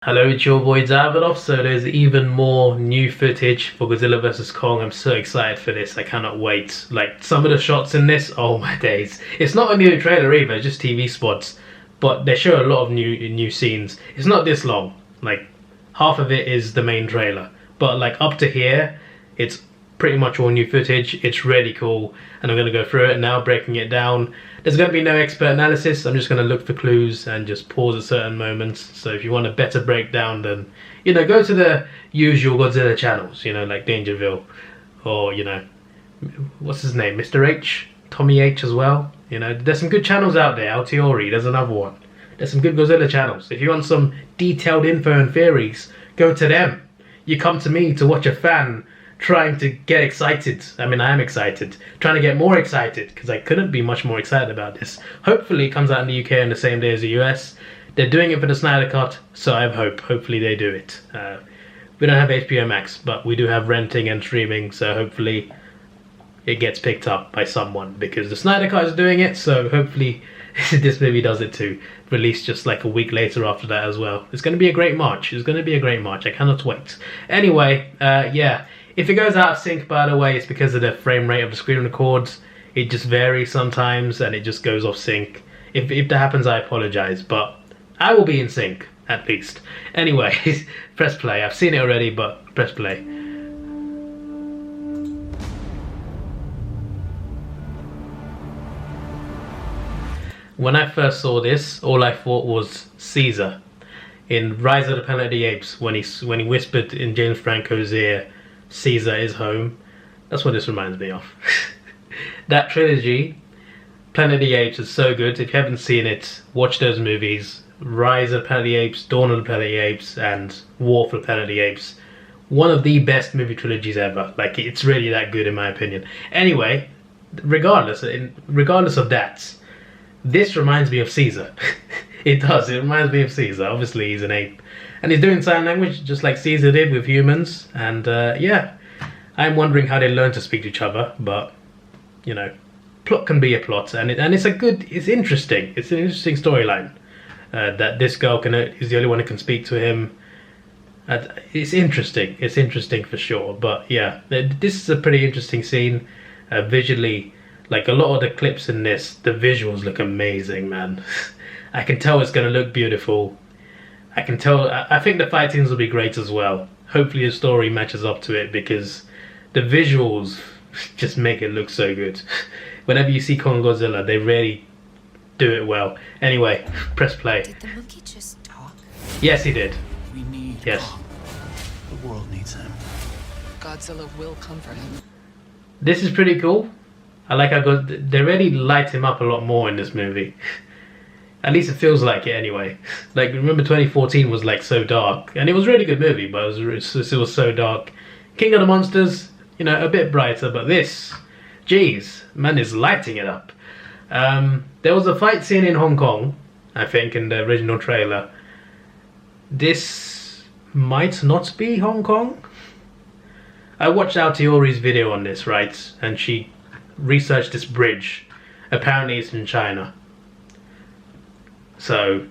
Hello, it's your boy Davidoff. So there's even more new footage for Godzilla vs Kong. I'm so excited for this. I cannot wait. Like some of the shots in this, oh my days. It's not a new trailer either, it's just TV spots. But they show a lot of new scenes. It's not this long. Like half of it is the main trailer. But like up to here, it's pretty much all new footage. It's really cool. And I'm going to go through it now, breaking it down. There's going to be no expert analysis. I'm just going to look for clues and just pause at certain moments. So if you want a better breakdown, then, you know, go to the usual Godzilla channels, you know, like Dangerville or, you know, what's his name? Mr. H? Tommy H as well. You know, there's some good channels out there. Altiori, there's another one. There's some good Godzilla channels. If you want some detailed info and theories, go to them. You come to me to watch a fan trying to get excited. I mean, I am excited. Trying to get more excited because I couldn't be much more excited about this. Hopefully it comes out in the UK on the same day as the US. They're doing it for the Snyder Cut, so I have hope. Hopefully they do it. We don't have HBO Max, but we do have renting and streaming, so hopefully it gets picked up by someone because the Snyder Cut is doing it, so hopefully this movie does it too. Released just like a week later after that as well. It's going to be a great March. It's going to be a great March. I cannot wait. Anyway, yeah. If it goes out of sync, by the way, it's because of the frame rate of the screen records. It just varies sometimes and it just goes off sync. If that happens, I apologize, but I will be in sync, at least. Anyway, press play. I've seen it already, but press play. When I first saw this, all I thought was Caesar in Rise of the Planet of the Apes, when he whispered in James Franco's ear, Caesar is home. That's what this reminds me of. That trilogy, Planet of the Apes, is so good. If you haven't seen it, watch those movies. Rise of the Planet of the Apes, Dawn of the Planet of the Apes, and War for the Planet of the Apes. One of the best movie trilogies ever. Like, it's really that good in my opinion. Anyway, regardless of that, this reminds me of Caesar. It does. It reminds me of Caesar. Obviously, he's an ape. And he's doing sign language just like Caesar did with humans. And yeah, I'm wondering how they learn to speak to each other. But, you know, plot can be a plot. And it's interesting. It's an interesting storyline. That this girl is the only one who can speak to him. It's interesting. It's interesting for sure. But yeah, this is a pretty interesting scene. Visually, like a lot of the clips in this, the visuals look amazing, man. I can tell it's going to look beautiful. I can tell. I think the fight scenes will be great as well. Hopefully the story matches up to it because the visuals just make it look so good. Whenever you see Kong Godzilla, they really do it well. Anyway, press play. Did the monkey just talk? Yes, he did. We need Yes. Kong. The world needs him. Godzilla will comfort him. This is pretty cool. I like how they really light him up a lot more in this movie. At least it feels like it anyway. Like, remember 2014 was like so dark. And it was a really good movie, but it was so dark. King of the Monsters, you know, a bit brighter. But this, geez, man is lighting it up. There was a fight scene in Hong Kong, I think, in the original trailer. This might not be Hong Kong. I watched Altiori's video on this, right? And she researched this bridge. Apparently it's in China. So,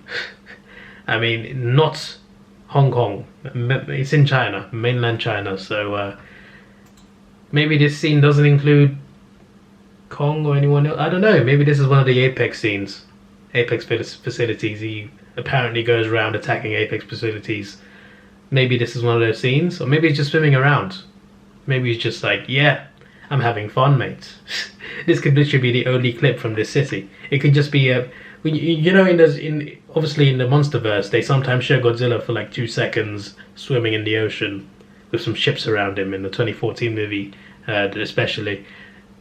I mean, not Hong Kong. It's in China, mainland China. So maybe this scene doesn't include Kong or anyone else. I don't know. Maybe this is one of the Apex scenes. Apex facilities. He apparently goes around attacking Apex facilities. Maybe this is one of those scenes. Or maybe he's just swimming around. Maybe he's just like, yeah, I'm having fun, mate. This could literally be the only clip from this city. It could just be a... You know, obviously in the Monsterverse, they sometimes show Godzilla for like 2 seconds swimming in the ocean with some ships around him in the 2014 movie, especially.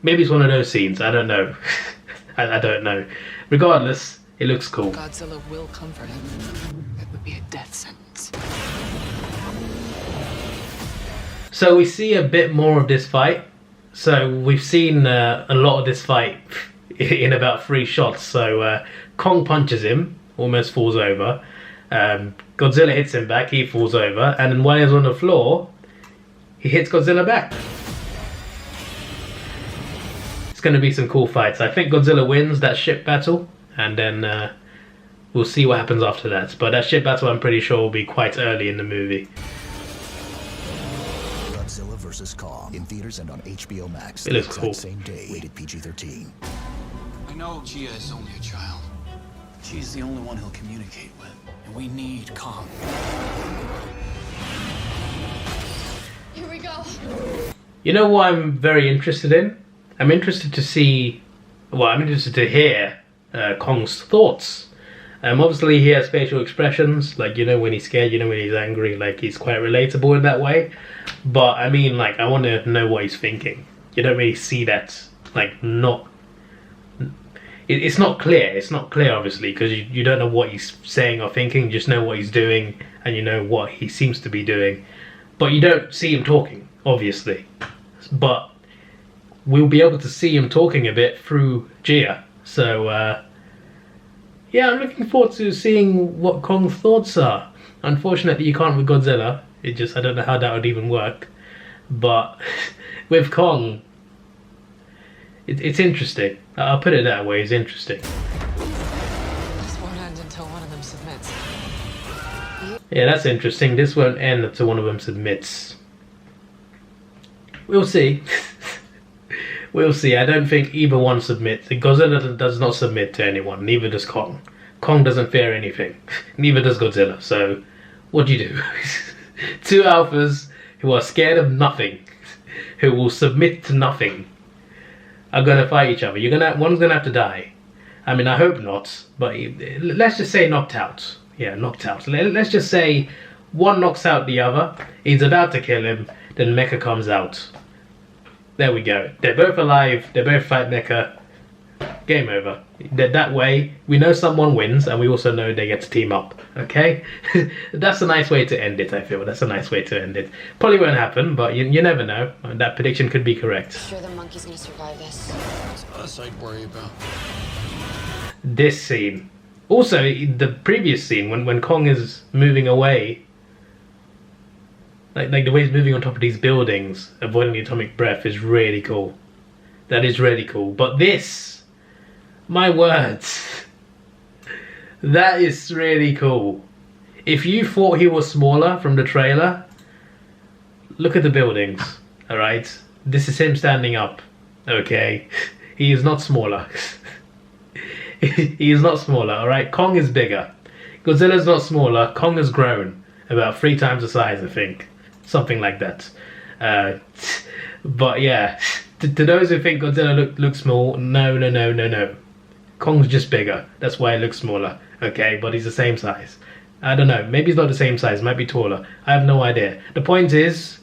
Maybe it's one of those scenes. I don't know. I don't know. Regardless, it looks cool. Godzilla will comfort him. It would be a death sentence. So we see a bit more of this fight. So we've seen a lot of this fight in about 3 shots. So Kong punches him, almost falls over. Godzilla hits him back, he falls over. And then while he's on the floor, he hits Godzilla back. It's going to be some cool fights. I think Godzilla wins that ship battle. And then we'll see what happens after that. But that ship battle, I'm pretty sure, will be quite early in the movie. Godzilla vs. Kong in theaters and on HBO Max. It looks cool. Same day, rated PG-13. I know Gia is only a child. She's the only one he'll communicate with. And we need Kong. Here we go. You know what I'm very interested in? I'm interested to see, well, I'm interested to hear Kong's thoughts. Obviously he has facial expressions, like, you know, when he's scared, you know, when he's angry, like, he's quite relatable in that way. But I mean, like, I want to know what he's thinking. You don't really see that, like, not... It's not clear. It's not clear, obviously, because you don't know what he's saying or thinking. You just know what he's doing, and you know what he seems to be doing. But you don't see him talking, obviously. But we'll be able to see him talking a bit through Gia. So, yeah, I'm looking forward to seeing what Kong's thoughts are. Unfortunately, you can't with Godzilla. I don't know how that would even work. But with Kong, it's interesting. I'll put it that way, it's interesting. This won't end until one of them submits. Yeah, that's interesting. This won't end until one of them submits. We'll see. We'll see. I don't think either one submits. Godzilla does not submit to anyone. Neither does Kong. Kong doesn't fear anything. Neither does Godzilla. So, what do you do? Two alphas who are scared of nothing, who will submit to nothing, are gonna fight each other. One's gonna have to die. I mean, I hope not. But let's just say knocked out. Yeah, knocked out. Let's just say one knocks out the other. He's about to kill him. Then Mecha comes out. There we go. They're both alive. They both fight Mecha. Game over. That way, we know someone wins, and we also know they get to team up. Okay? That's a nice way to end it, I feel. That's a nice way to end it. Probably won't happen, but you never know. That prediction could be correct. Sure the monkey's gonna survive this. It's us I'd worry about. This scene. Also, the previous scene, when Kong is moving away, like the way he's moving on top of these buildings, avoiding the atomic breath, is really cool. That is really cool. But this, my words, that is really cool. If you thought he was smaller from the trailer, look at the buildings, alright? This is him standing up, okay? He is not smaller. He is not smaller, alright? Kong is bigger. Godzilla's not smaller. Kong has grown about 3 times the size, I think. Something like that. But yeah, to those who think Godzilla looks small, no. Kong's just bigger. That's why it looks smaller. Okay, but he's the same size. I don't know. Maybe he's not the same size. Might be taller. I have no idea. The point is,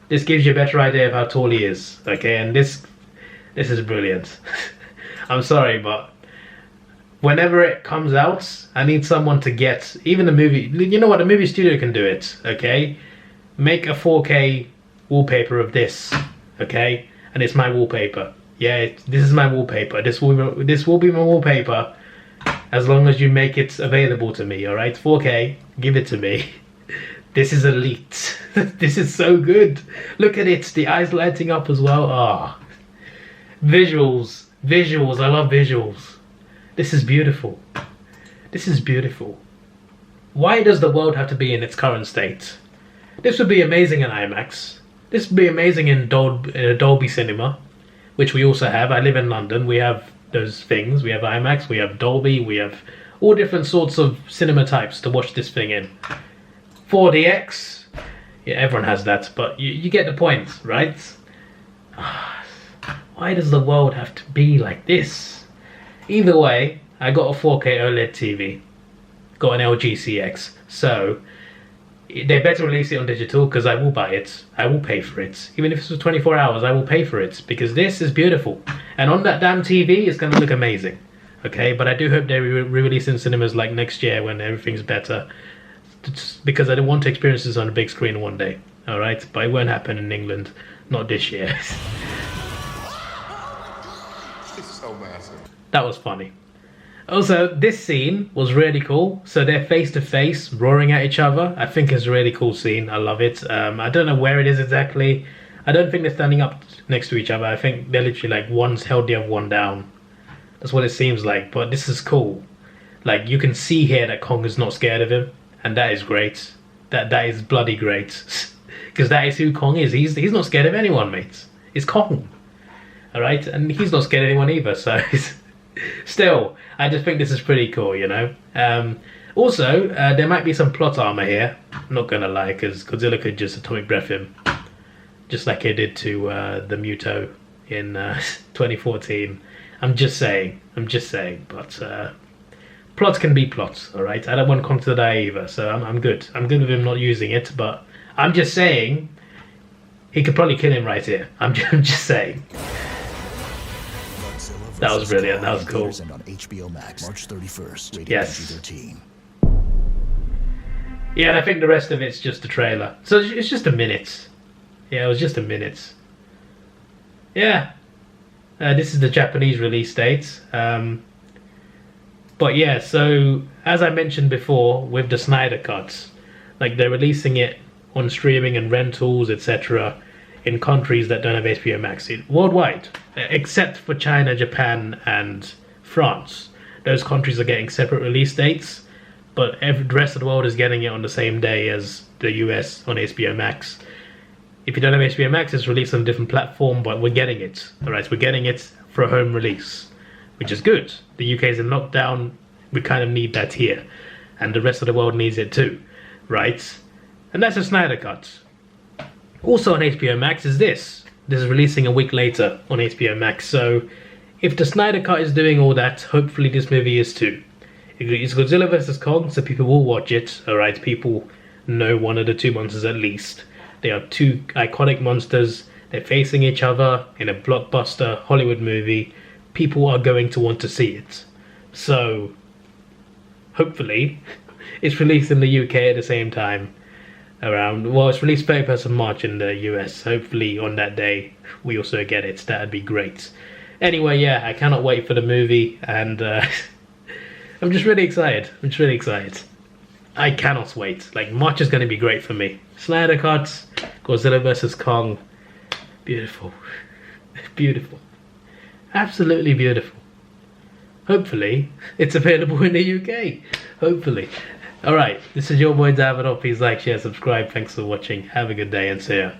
this gives you a better idea of how tall he is. Okay, and this is brilliant. I'm sorry, but whenever it comes out, I need someone to get even the movie. You know what? The movie studio can do it. Okay, make a 4K wallpaper of this. Okay, and it's my wallpaper. Yeah, this is my wallpaper. This will be my wallpaper, as long as you make it available to me. All right, 4K, give it to me. This is elite. This is so good. Look at it. The eyes lighting up as well. Ah, visuals. I love visuals. This is beautiful. This is beautiful. Why does the world have to be in its current state? This would be amazing in IMAX. This would be amazing in Dolby Cinema, which we also have. I live in London. We have those things. We have IMAX, we have Dolby, we have all different sorts of cinema types to watch this thing in. 4DX, yeah, everyone has that, but you get the point, right? Why does the world have to be like this? Either way, I got a 4K OLED TV, got an LG CX, so they better release it on digital, because I will buy it. I will pay for it. Even if it's for 24 hours, I will pay for it, because this is beautiful. And on that damn TV, it's going to look amazing. Okay, but I do hope they re-release in cinemas like next year when everything's better, because I don't want to experience this on a big screen one day. Alright, but it won't happen in England. Not this year. It's so massive. That was funny. Also, this scene was really cool. So they're face to face, roaring at each other. I think it's a really cool scene. I love it. I don't know where it is exactly. I don't think they're standing up next to each other. I think they're literally like one's held the other one down. That's what it seems like. But this is cool. Like, you can see here that Kong is not scared of him, and that is great. That is bloody great, because that is who Kong is. He's not scared of anyone, mate. It's Kong, all right, and he's not scared of anyone either. So, still, I just think this is pretty cool, you know. Also, there might be some plot armor here. I'm not gonna lie, because Godzilla could just atomic breath him, just like it did to the Muto in 2014. I'm just saying, but plots can be plots, all right? I don't want Kong to die either, so I'm good. I'm good with him not using it, but I'm just saying he could probably kill him right here. I'm just saying. That was brilliant. That was cool. And on HBO Max, March 31st. Rated Yes. PG-13. Yeah, and I think the rest of it's just a trailer. So it's just a minute. Yeah, it was just a minute. Yeah. This is the Japanese release date. But yeah, so as I mentioned before, with the Snyder Cut, like they're releasing it on streaming and rentals, etc., in countries that don't have HBO Max, worldwide, except for China, Japan, and France. Those countries are getting separate release dates, but the rest of the world is getting it on the same day as the US on HBO Max. If you don't have HBO Max, it's released on a different platform, but we're getting it. All right, we're getting it for a home release, which is good. The UK is in lockdown. We kind of need that here, and the rest of the world needs it too, right? And that's a Snyder Cut. Also on HBO Max is this. This is releasing a week later on HBO Max. So if the Snyder Cut is doing all that, hopefully this movie is too. It's Godzilla vs. Kong, so people will watch it. All right, people know one of the two monsters at least. They are two iconic monsters. They're facing each other in a blockbuster Hollywood movie. People are going to want to see it. So hopefully it's released in the UK at the same time. It's released 31st of March in the US. Hopefully on that day we also get it. That'd be great. Anyway, yeah, I cannot wait for the movie, and I'm just really excited. I cannot wait. Like, March is going to be great for me. Snyder Cut, Godzilla vs. Kong. Beautiful. Beautiful. Absolutely beautiful. Hopefully it's available in the UK. Hopefully. Alright, this is your boy Davidoff. Please like, share, subscribe. Thanks for watching. Have a good day and see ya.